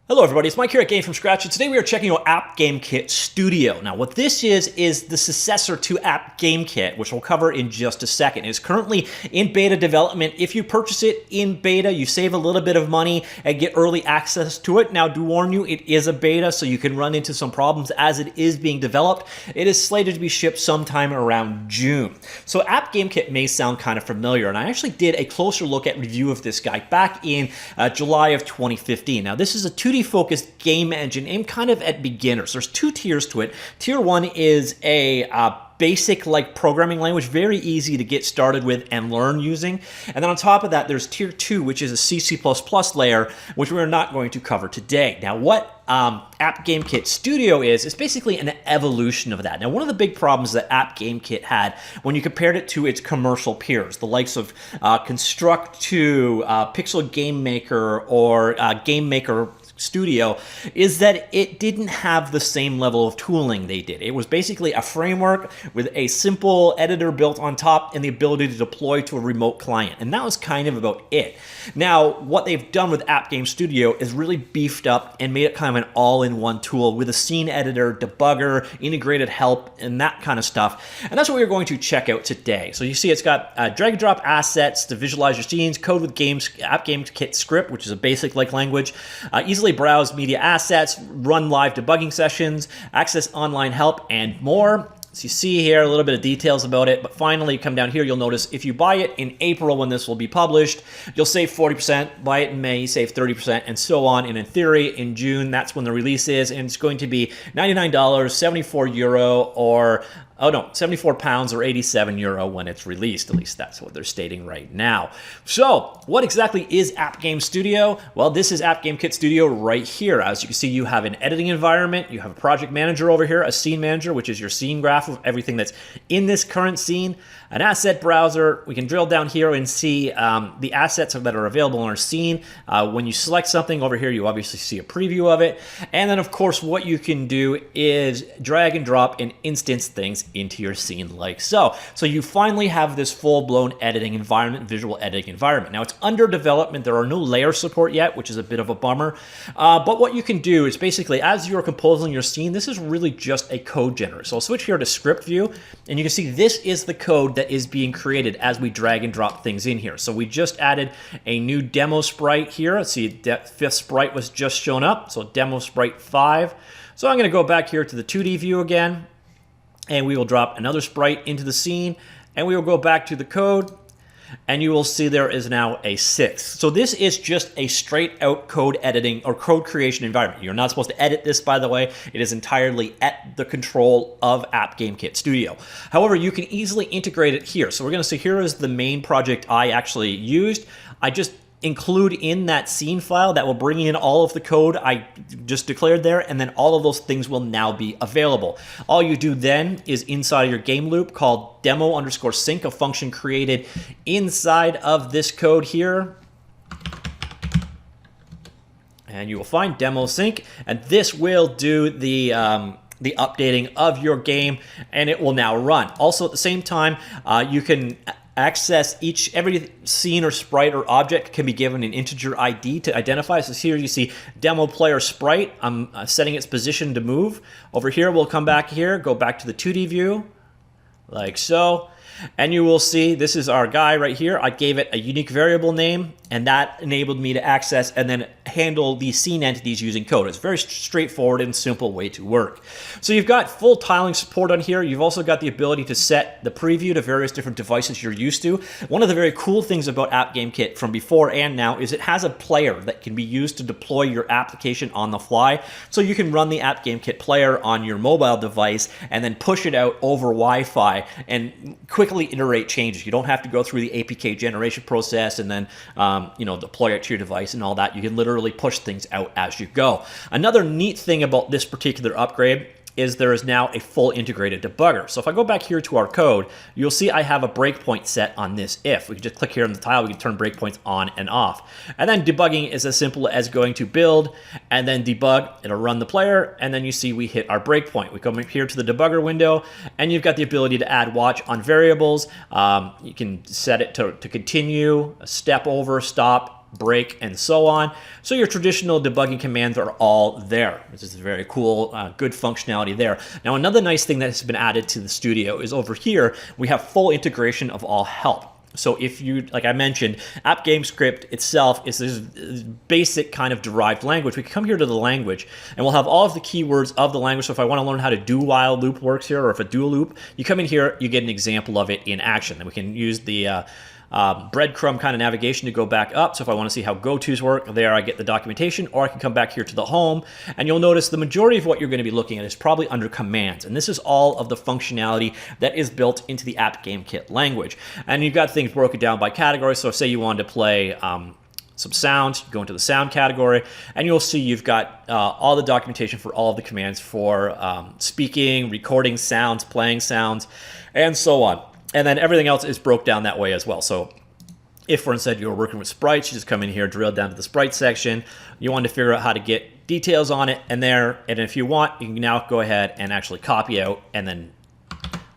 Hello everybody, it's Mike here at Game From Scratch, and today we are checking out AppGameKit Studio. Now what this is the successor to AppGameKit, which we'll cover in just a second. It's currently in beta development. If you purchase it in beta, you save a little bit of money and get early access to it. Now, to warn you, it is a beta, so you can run into some problems as it is being developed. It is slated to be shipped sometime around June. So AppGameKit may sound kind of familiar, and I actually did a closer look at review of this guy back in July of 2015. Now this is a 2D focused game engine aimed kind of at beginners. There's two tiers to it. Tier 1 is a basic programming language, very easy to get started with and learn using. And then on top of that, there's Tier 2, which is a C++ layer, which we're not going to cover today. Now what AppGameKit Studio is basically an evolution of that. Now one of the big problems that AppGameKit had when you compared it to its commercial peers, the likes of Construct2, Pixel Game Maker, or Game Maker Studio, is that it didn't have the same level of tooling they did. It was basically a framework with a simple editor built on top and the ability to deploy to a remote client. And that was kind of about it. Now, what they've done with App Game Studio is really beefed up and made it kind of an all-in-one tool with a scene editor, debugger, integrated help, and that kind of stuff. And that's what we're going to check out today. So you see it's got drag and drop assets to visualize your scenes, code with AppGameKit script, which is a basic-like language, easily browse media assets, run live debugging sessions, access online help, and more. So you see here a little bit of details about it, but finally you come down here, you'll notice if you buy it in April when this will be published, you'll save 40%, buy it in May, you save 30%, and so on. And in theory, in June, that's when the release is, and it's going to be $99, 74 euro, or oh no, 74 pounds or 87 euro when it's released. At least that's what they're stating right now. So what exactly is App Game Studio? Well, this is AppGameKit Studio right here. As you can see, you have an editing environment, you have a project manager over here, a scene manager, which is your scene graph of everything that's in this current scene, an asset browser. We can drill down here and see the assets that are available in our scene. When you select something over here, you obviously see a preview of it. And then of course, what you can do is drag and drop and instance things into your scene like so. So you finally have this full-blown editing environment, visual editing environment. Now it's under development. There are no layer support yet, which is a bit of a bummer. But what you can do is basically, as you're composing your scene, this is really just a code generator. So I'll switch here to script view, and you can see this is the code that is being created as we drag and drop things in here. So we just added a new demo sprite here. Let's see, that fifth sprite was just shown up. So demo sprite 5. So I'm going to go back here to the 2D view again, and we will drop another sprite into the scene, and we will go back to the code, and you will see there is now a 6th. So this is just a straight out code editing or code creation environment. You're not supposed to edit this, by the way. It is entirely at the control of AppGameKit Studio. However, you can easily integrate it here. So we're going to see here is the main project I actually used. I just include in that scene file that will bring in all of the code I just declared there, and then all of those things will now be available. All you do then is inside of your game loop called demo_sync, a function created inside of this code here. And you will find demo sync, and this will do the updating of your game, and it will now run. Also at the same time, you can access every scene or sprite or object can be given an integer ID to identify. So here you see demo player sprite. I'm setting its position to move. Over here, we'll come back here, go back to the 2D view, like so. And you will see this is our guy right here. I gave it a unique variable name, and that enabled me to access and then handle these scene entities using code. It's a very straightforward and simple way to work. So you've got full tiling support on here. You've also got the ability to set the preview to various different devices you're used to. One of the very cool things about AppGameKit from before and now is it has a player that can be used to deploy your application on the fly. So you can run the AppGameKit player on your mobile device and then push it out over Wi-Fi and quickly iterate changes. You don't have to go through the APK generation process and then deploy it to your device and all that. You can literally push things out as you go. Another neat thing about this particular upgrade is there is now a full integrated debugger. So if I go back here to our code, you'll see I have a breakpoint set on this if. We can just click here on the tile, we can turn breakpoints on and off. And then debugging is as simple as going to build and then debug, it'll run the player, and then you see we hit our breakpoint. We come up here to the debugger window, and you've got the ability to add watch on variables. You can set it to continue, step over, stop, stop, break, and so on. So your traditional debugging commands are all there, which is very cool, good functionality there. Now, another nice thing that has been added to the Studio is over here, we have full integration of all help. So if you, like I mentioned, AppGameScript itself is this basic kind of derived language. We can come here to the language, and we'll have all of the keywords of the language. So if I want to learn how to do while loop works here, or if a do loop, you come in here, you get an example of it in action. And we can use the breadcrumb kind of navigation to go back up. So if I want to see how go-tos work, there I get the documentation, or I can come back here to the home, and you'll notice the majority of what you're going to be looking at is probably under commands. And this is all of the functionality that is built into the AppGameKit language. And you've got things broken down by category. So say you wanted to play some sounds, you go into the sound category, and you'll see you've got all the documentation for all of the commands for speaking, recording sounds, playing sounds, and so on. And then everything else is broke down that way as well. So if, for instance, you're working with sprites, you just come in here, drill down to the sprite section. You want to figure out how to get details on it, and if you want, you can now go ahead and actually copy out and then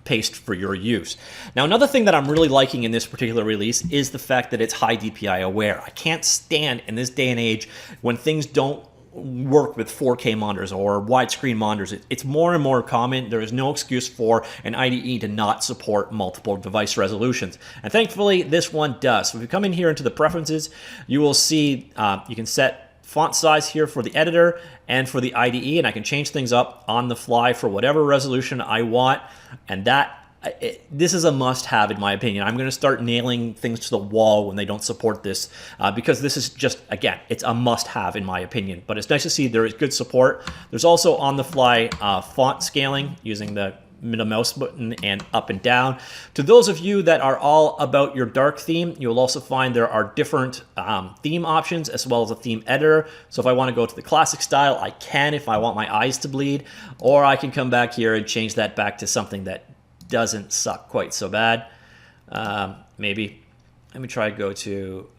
paste for your use. Now, another thing that I'm really liking in this particular release is the fact that it's high DPI aware. I can't stand in this day and age when things don't work with 4K monitors or widescreen monitors. It's more and more common. There is no excuse for an IDE to not support multiple device resolutions. And thankfully, this one does. So if you come in here into the preferences, you will see you can set font size here for the editor and for the IDE, and I can change things up on the fly for whatever resolution I want. And this is a must-have in my opinion. I'm going to start nailing things to the wall when they don't support this because this is just, again, it's a must-have in my opinion. But it's nice to see there is good support. There's also on-the-fly font scaling using the middle mouse button and up and down. To those of you that are all about your dark theme, you'll also find there are different theme options as well as a theme editor. So if I want to go to the classic style, I can if I want my eyes to bleed, or I can come back here and change that back to something that doesn't suck quite so bad. Maybe let me try to go to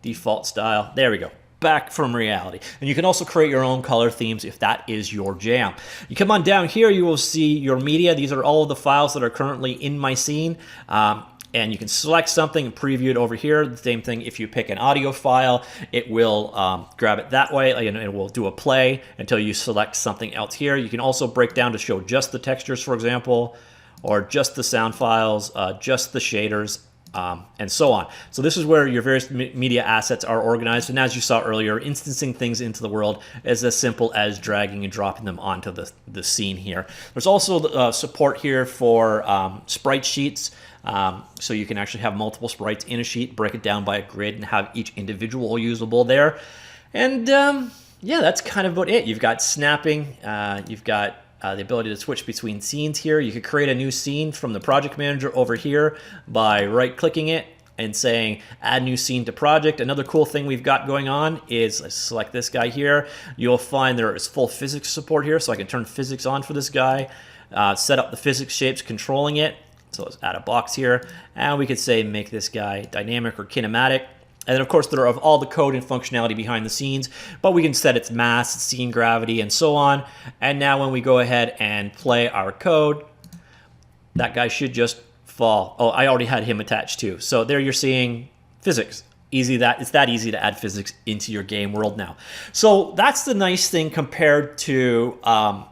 default style. There we go. Back from reality. And you can also create your own color themes if that is your jam. You come on down here, you will see your media. These are all of the files that are currently in my scene. And you can select something and preview it over here. The same thing if you pick an audio file, it will grab it that way, and it will do a play until you select something else here. You can also break down to show just the textures, for example, or just the sound files, just the shaders, and so on. So this is where your various media assets are organized. And as you saw earlier, instancing things into the world is as simple as dragging and dropping them onto the scene here. There's also support here for sprite sheets. So you can actually have multiple sprites in a sheet, break it down by a grid, and have each individual usable there. And yeah, that's kind of about it. You've got snapping, you've got the ability to switch between scenes here. You could create a new scene from the project manager over here by right-clicking it and saying add new scene to project. Another cool thing we've got going on is let's select this guy here. You'll find there is full physics support here, so I can turn physics on for this guy, set up the physics shapes controlling it. So let's add a box here, and we could say make this guy dynamic or kinematic. And then, of course, there are all the code and functionality behind the scenes, but we can set its mass, scene gravity, and so on. And now when we go ahead and play our code, that guy should just fall. Oh, I already had him attached too. So there you're seeing physics. It's that easy to add physics into your game world now. So that's the nice thing compared to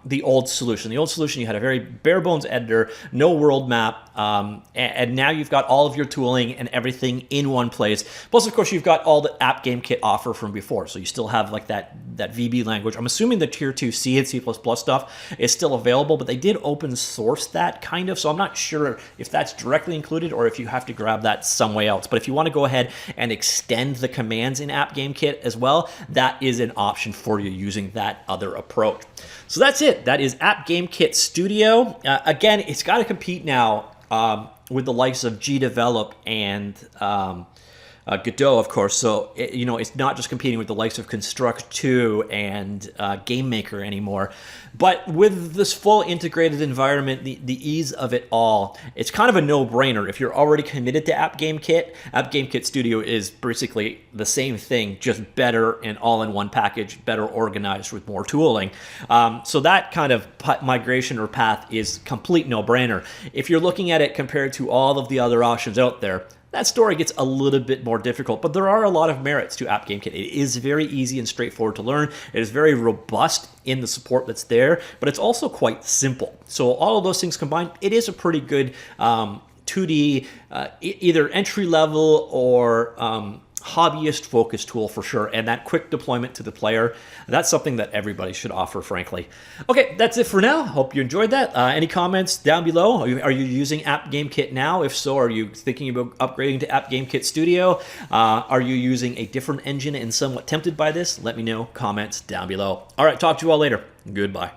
the old solution. The old solution, you had a very bare bones editor, no world map, and now you've got all of your tooling and everything in one place. Plus, of course, you've got all the AppGameKit offer from before. So you still have like that VB language. I'm assuming the tier 2 C and C++ stuff is still available, but they did open source that kind of. So I'm not sure if that's directly included or if you have to grab that somewhere else. But if you want to go ahead and extend the commands in AppGameKit as well, that is an option for you using that other approach. So that's it. That is AppGameKit Studio. Again, it's got to compete now with the likes of GDevelop and Godot, of course. So, it's not just competing with the likes of Construct 2 and GameMaker anymore. But with this full integrated environment, the ease of it all, it's kind of a no-brainer. If you're already committed to AppGameKit, AppGameKit Studio is basically the same thing, just better and all in one package, better organized with more tooling. So that kind of migration or path is complete no-brainer. If you're looking at it compared to all of the other options out there, that story gets a little bit more difficult, but there are a lot of merits to AppGameKit. It is very easy and straightforward to learn. It is very robust in the support that's there, but it's also quite simple. So all of those things combined, it is a pretty good 2D, either entry level or hobbyist focused tool for sure. And that quick deployment to the player, that's something that everybody should offer, frankly. Okay, that's it for now. Hope you enjoyed that. Any comments down below? Are you using AppGameKit now? If so, are you thinking about upgrading to AppGameKit Studio? Are you using a different engine and somewhat tempted by this? Let me know. Comments down below. All right, talk to you all later. Goodbye.